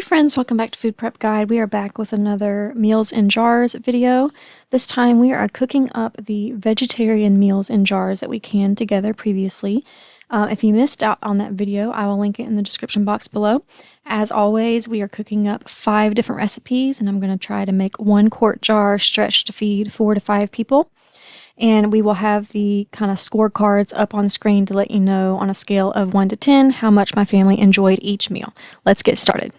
friends, welcome back to Food Prep Guide. We are back with another Meals in Jars video. This time we are cooking up the vegetarian meals in jars that we canned together previously. If you missed out on that video, I will link it in the description box below. As always, we are cooking up 5 different recipes, and I'm going to try to make 1 quart jar stretched to feed 4 to 5 people. And we will have the kind of scorecards up on the screen to let you know on a scale of 1 to 10 how much my family enjoyed each meal. Let's get started.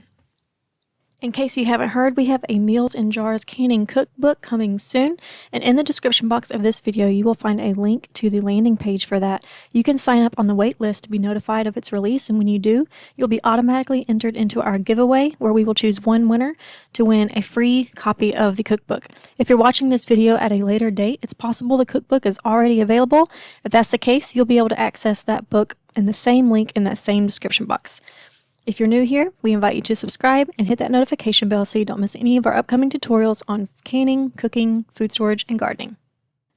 In case you haven't heard, we have a Meals in Jars canning cookbook coming soon, and in the description box of this video you will find a link to the landing page for that. You can sign up on the wait list to be notified of its release, and when you do, you'll be automatically entered into our giveaway where we will choose one winner to win a free copy of the cookbook. If you're watching this video at a later date, it's possible the cookbook is already available. If that's the case, you'll be able to access that book in the same link in that same description box. If you're new here, we invite you to subscribe and hit that notification bell so you don't miss any of our upcoming tutorials on canning, cooking, food storage, and gardening.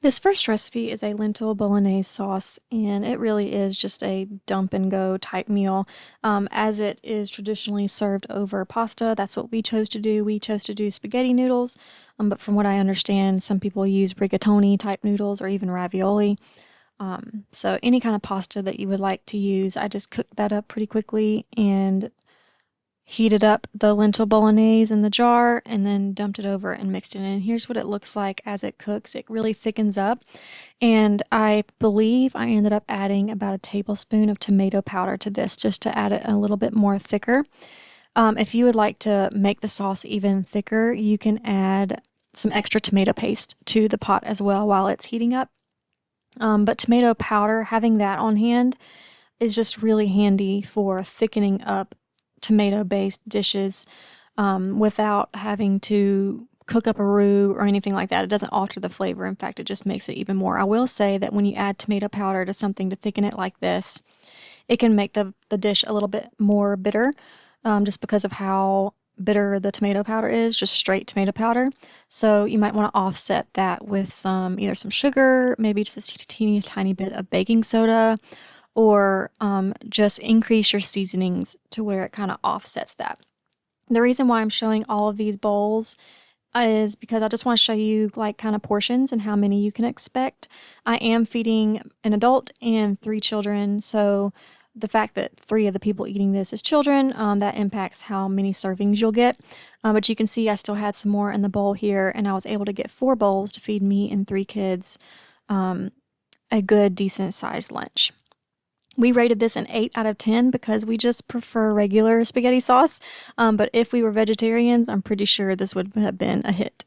This first recipe is a lentil bolognese sauce, and it really is just a dump and go type meal. As it is traditionally served over pasta, that's what we chose to do. We chose to do spaghetti noodles, but from what I understand, some people use rigatoni type noodles or even ravioli. So any kind of pasta that you would like to use, I just cooked that up pretty quickly and heated up the lentil bolognese in the jar and then dumped it over and mixed it in. Here's what it looks like as it cooks. It really thickens up, and I believe I ended up adding about a tablespoon of tomato powder to this just to add it a little bit more thicker. If you would like to make the sauce even thicker, you can add some extra tomato paste to the pot as well while it's heating up. But tomato powder, having that on hand is just really handy for thickening up tomato-based dishes without having to cook up a roux or anything like that. It doesn't alter the flavor. In fact, it just makes it even more. I will say that when you add tomato powder to something to thicken it like this, it can make the dish a little bit more bitter just because of how bitter the tomato powder is, just straight tomato powder. So you might want to offset that with either some sugar, maybe just a teeny tiny bit of baking soda, or just increase your seasonings to where it kind of offsets that. The reason why I'm showing all of these bowls is because I just want to show you like kind of portions and how many you can expect. I am feeding an adult and 3 children, so the fact that 3 of the people eating this is children, that impacts how many servings you'll get. But you can see I still had some more in the bowl here, and I was able to get 4 bowls to feed me and 3 kids a good, decent sized lunch. We rated this an 8 out of 10 because we just prefer regular spaghetti sauce. But if we were vegetarians, I'm pretty sure this would have been a hit.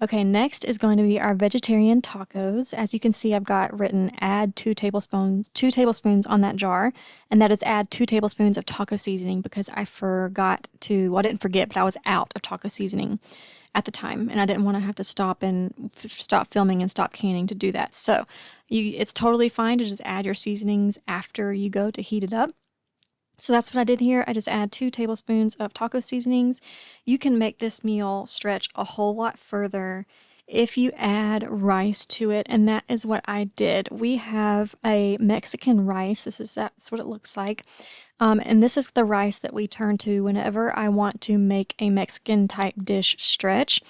Okay, next is going to be our vegetarian tacos. As you can see, I've got written add 2 tablespoons on that jar, and that is add 2 tablespoons of taco seasoning because I forgot to, well, I didn't forget, but I was out of taco seasoning at the time, and I didn't want to have to stop filming and stop canning to do that. So it's totally fine to just add your seasonings after you go to heat it up. So that's what I did here. I just add 2 tablespoons of taco seasonings. You can make this meal stretch a whole lot further if you add rice to it, and that is what I did. We have a Mexican rice. That's what it looks like. And this is the rice that we turn to whenever I want to make a Mexican type dish stretch.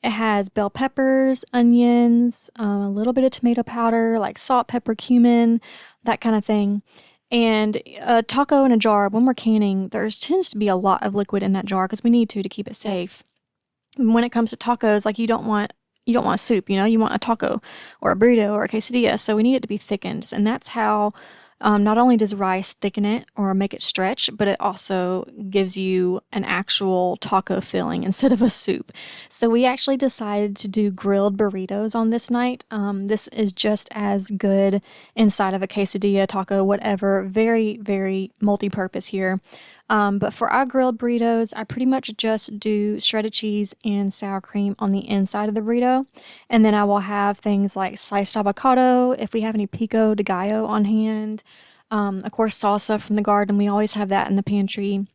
It has bell peppers, onions, a little bit of tomato powder, like salt, pepper, cumin, that kind of thing. And a taco in a jar, when we're canning, there tends to be a lot of liquid in that jar because we need to keep it safe. When it comes to tacos, like you don't want soup, you want a taco or a burrito or a quesadilla, so we need it to be thickened. And that's how not only does rice thicken it or make it stretch, but it also gives you an actual taco filling instead of a soup. So we actually decided to do grilled burritos on this night. This is just as good inside of a quesadilla, taco, whatever. Very, very multi-purpose here. But for our grilled burritos, I pretty much just do shredded cheese and sour cream on the inside of the burrito. And then I will have things like sliced avocado, if we have any pico de gallo on hand. Of course, salsa from the garden. We always have that in the pantry.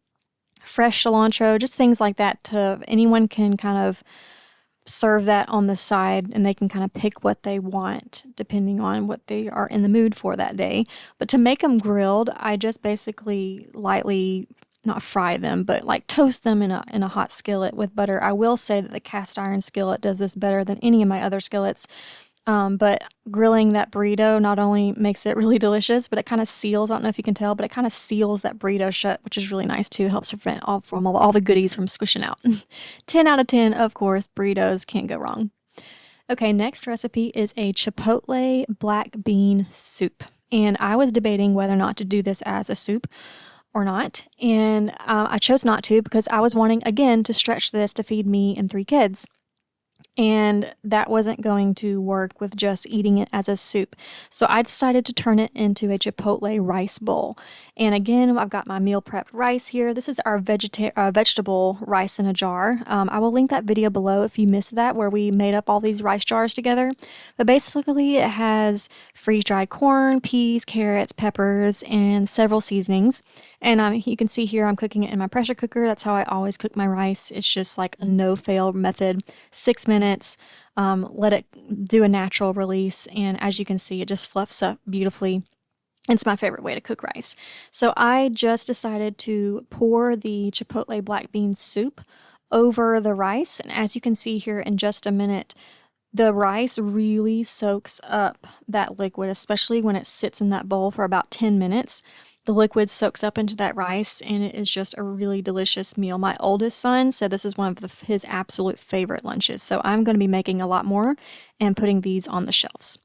Fresh cilantro, just things like that. Anyone can kind of serve that on the side, and they can kind of pick what they want depending on what they are in the mood for that day. But to make them grilled, I just basically lightly not fry them, but like toast them in a hot skillet with butter. I will say that the cast iron skillet does this better than any of my other skillets. But grilling that burrito not only makes it really delicious, but it kind of seals, I don't know if you can tell, but it kind of seals that burrito shut, which is really nice too. Helps prevent all the goodies from squishing out. 10 out of 10, of course, burritos can't go wrong. Okay, next recipe is a Chipotle black bean soup. And I was debating whether or not to do this as a soup or not. And I chose not to because I was wanting, again, to stretch this to feed me and 3 kids. And that wasn't going to work with just eating it as a soup. So I decided to turn it into a Chipotle rice bowl. And again, I've got my meal prepped rice here. This is our vegetable rice in a jar. I will link that video below if you missed that, where we made up all these rice jars together. But basically, it has freeze-dried corn, peas, carrots, peppers, and several seasonings. And you can see here I'm cooking it in my pressure cooker. That's how I always cook my rice. It's just like a no-fail method. 6 minutes, let it do a natural release. And as you can see, it just fluffs up beautifully. It's my favorite way to cook rice. So I just decided to pour the Chipotle black bean soup over the rice. And as you can see here in just a minute, the rice really soaks up that liquid, especially when it sits in that bowl for about 10 minutes. The liquid soaks up into that rice, and it is just a really delicious meal. My oldest son said this is one of his absolute favorite lunches, so I'm going to be making a lot more and putting these on the shelves.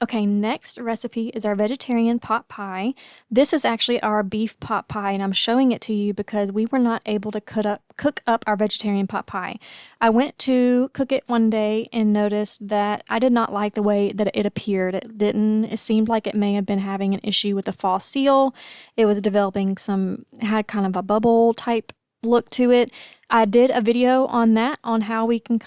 Okay, next recipe is our vegetarian pot pie. This is actually our beef pot pie, and I'm showing it to you because we were not able to cook up our vegetarian pot pie. I went to cook it one day and noticed that I did not like the way that it appeared. It seemed like it may have been having an issue with the false seal. It was developing had kind of a bubble type look to it. I did a video on that, on how we can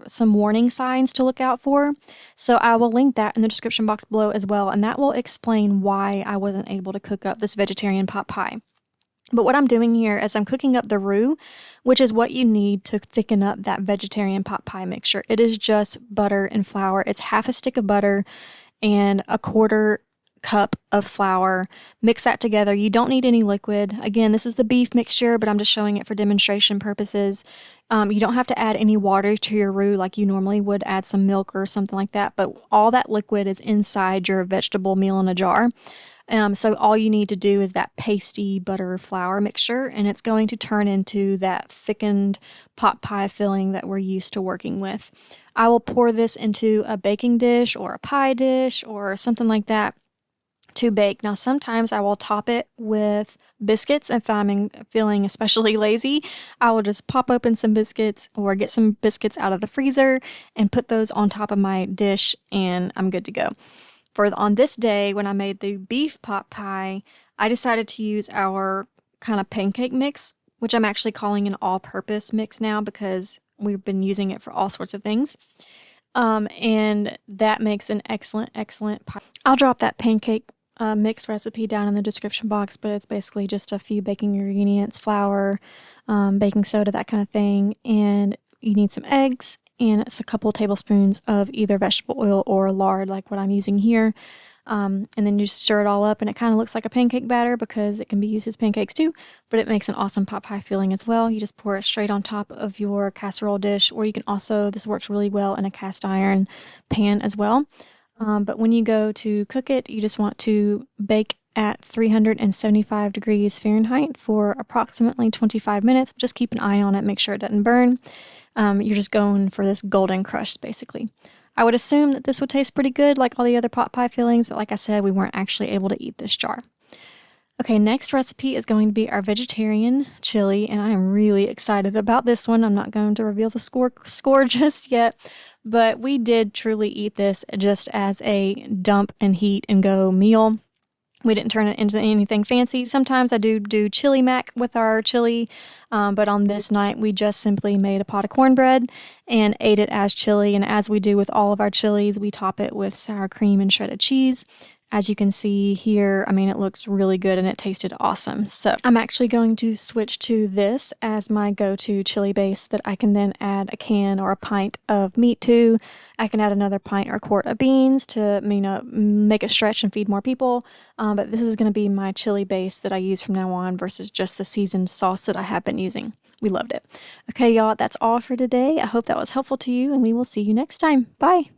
some warning signs to look out for. So I will link that in the description box below as well, and that will explain why I wasn't able to cook up this vegetarian pot pie. But what I'm doing here is I'm cooking up the roux, which is what you need to thicken up that vegetarian pot pie mixture. It is just butter and flour. It's half a stick of butter and a quarter cup of flour. Mix that together. You don't need any liquid. Again, this is the beef mixture, but I'm just showing it for demonstration purposes. You don't have to add any water to your roux like you normally would add some milk or something like that, but all that liquid is inside your vegetable meal in a jar. So all you need to do is that pasty butter flour mixture, and it's going to turn into that thickened pot pie filling that we're used to working with. I will pour this into a baking dish or a pie dish or something like that to bake. Now, sometimes I will top it with biscuits if I'm feeling especially lazy. I will just pop open some biscuits or get some biscuits out of the freezer and put those on top of my dish, and I'm good to go. On this day, when I made the beef pot pie, I decided to use our kind of pancake mix, which I'm actually calling an all-purpose mix now because we've been using it for all sorts of things. And that makes an excellent pie. I'll drop that pancake mix recipe down in the description box, but it's basically just a few baking ingredients, flour, baking soda, that kind of thing, and you need some eggs, and it's a couple tablespoons of either vegetable oil or lard, like what I'm using here. And then you just stir it all up, and it kind of looks like a pancake batter because it can be used as pancakes too, but it makes an awesome pot pie filling as well. You just pour it straight on top of your casserole dish, or you can also, this works really well in a cast iron pan as well. But when you go to cook it, you just want to bake at 375 degrees Fahrenheit for approximately 25 minutes. Just keep an eye on it, make sure it doesn't burn. You're just going for this golden crust, basically. I would assume that this would taste pretty good like all the other pot pie fillings, but like I said, we weren't actually able to eat this jar. Okay, next recipe is going to be our vegetarian chili, and I am really excited about this one. I'm not going to reveal the score just yet, but we did truly eat this just as a dump and heat and go meal. We didn't turn it into anything fancy. Sometimes I do chili mac with our chili, but on this night we just simply made a pot of cornbread and ate it as chili. And as we do with all of our chilies, we top it with sour cream and shredded cheese. As you can see here, I mean, it looks really good and it tasted awesome. So I'm actually going to switch to this as my go-to chili base that I can then add a can or a pint of meat to. I can add another pint or quart of beans to, you know, make it stretch and feed more people. But this is going to be my chili base that I use from now on versus just the seasoned sauce that I have been using. We loved it. Okay, y'all, that's all for today. I hope that was helpful to you, and we will see you next time. Bye.